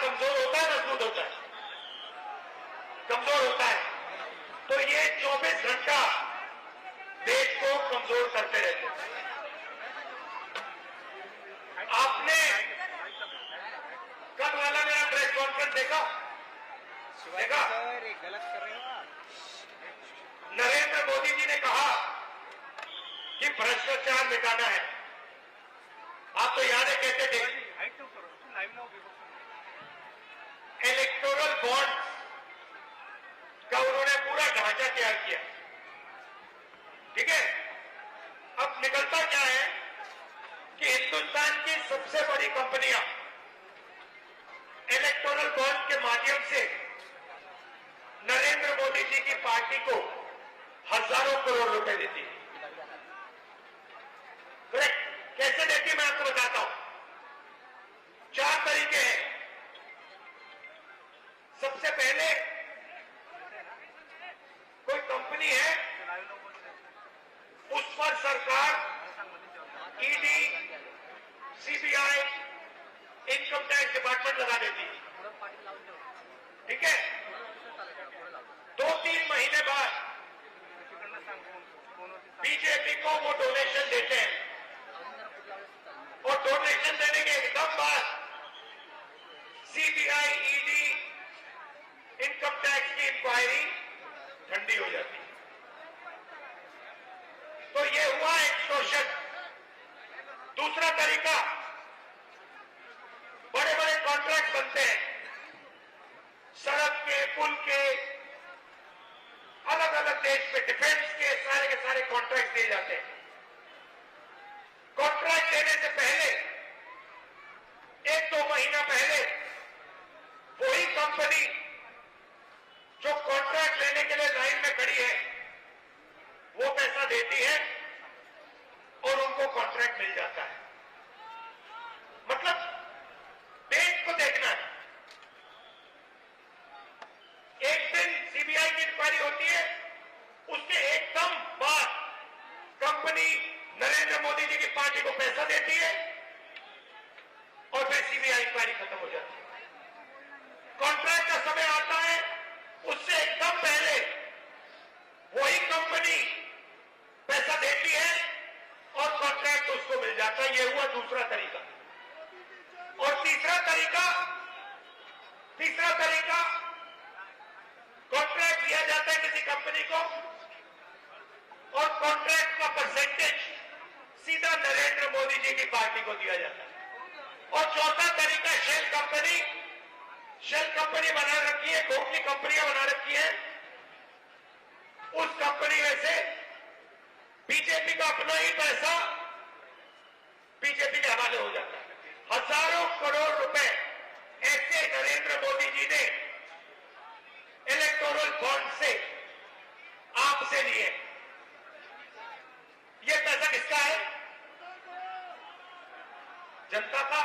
कमजोर होता है मजबूत होता है? कमजोर होता है। तो ये 24 घंटा देश को कमजोर करते रहते हैं। आपने कल वाला मेरा प्रेस कॉन्फ्रेंस देखा? गलत कर रहे हो आप। नरेंद्र मोदी जी ने कहा कि भ्रष्टाचार मिटाना है। आप तो याद है कहते थे इलेक्टोरल बॉन्ड का उन्होंने पूरा ढांचा तैयार किया। ठीक है, अब निकलता क्या है कि हिंदुस्तान की सबसे बड़ी कंपनियां इलेक्टोरल बॉन्ड के माध्यम से नरेंद्र मोदी जी की पार्टी को हजारों करोड़ रुपए देती है। करेक्ट? कैसे देती है मैं आपको बताता हूं। 4 तरीके हैं। सबसे पहले कोई कंपनी है, उस पर सरकार ED, CBI, income tax department लगा देती है। ठीक है, 2-3 महीने बाद बीजेपी को वो डोनेशन देते हैं और डोनेशन देने के एकदम बाद सीबीआई, ईडी, इनकम टैक्स की इंक्वायरी ठंडी हो जाती है। तो ये हुआ एक्सटॉर्शन। दूसरा तरीका, बड़े बड़े कॉन्ट्रैक्ट बनते हैं, सड़क के, पुल के, अलग अलग देश में डिफेंस के सारे कॉन्ट्रैक्ट दिए जाते हैं। कॉन्ट्रैक्ट देने से पहले 1-2 महीना पहले वही कंपनी जो कॉन्ट्रैक्ट लेने के लिए लाइन में खड़ी है वो पैसा देती है और उनको कॉन्ट्रैक्ट मिल जाता है। मतलब देश को देखना है। एक दिन सीबीआई की इंक्वायरी होती है, उसके एकदम बाद कंपनी नरेंद्र मोदी जी की पार्टी को पैसा देती है और फिर सीबीआई इंक्वायरी खत्म हो जाती है। कॉन्ट्रैक्ट का समय आता है, उससे एकदम पहले वही कंपनी पैसा देती है और कॉन्ट्रैक्ट उसको मिल जाता है। यह हुआ दूसरा तरीका। और तीसरा तरीका कॉन्ट्रैक्ट दिया जाता है किसी कंपनी को और कॉन्ट्रैक्ट का परसेंटेज सीधा नरेंद्र मोदी जी की पार्टी को दिया जाता है। और चौथा तरीका, शेल कंपनी बना रखी है, खोखली कंपनियां बना रखी है, उस कंपनी में से बीजेपी का अपना ही पैसा बीजेपी के हवाले हो जाता है। हजारों करोड़ रुपए ऐसे नरेंद्र मोदी जी ने इलेक्टोरल बॉन्ड से आपसे लिए। ये पैसा किसका है? जनता का।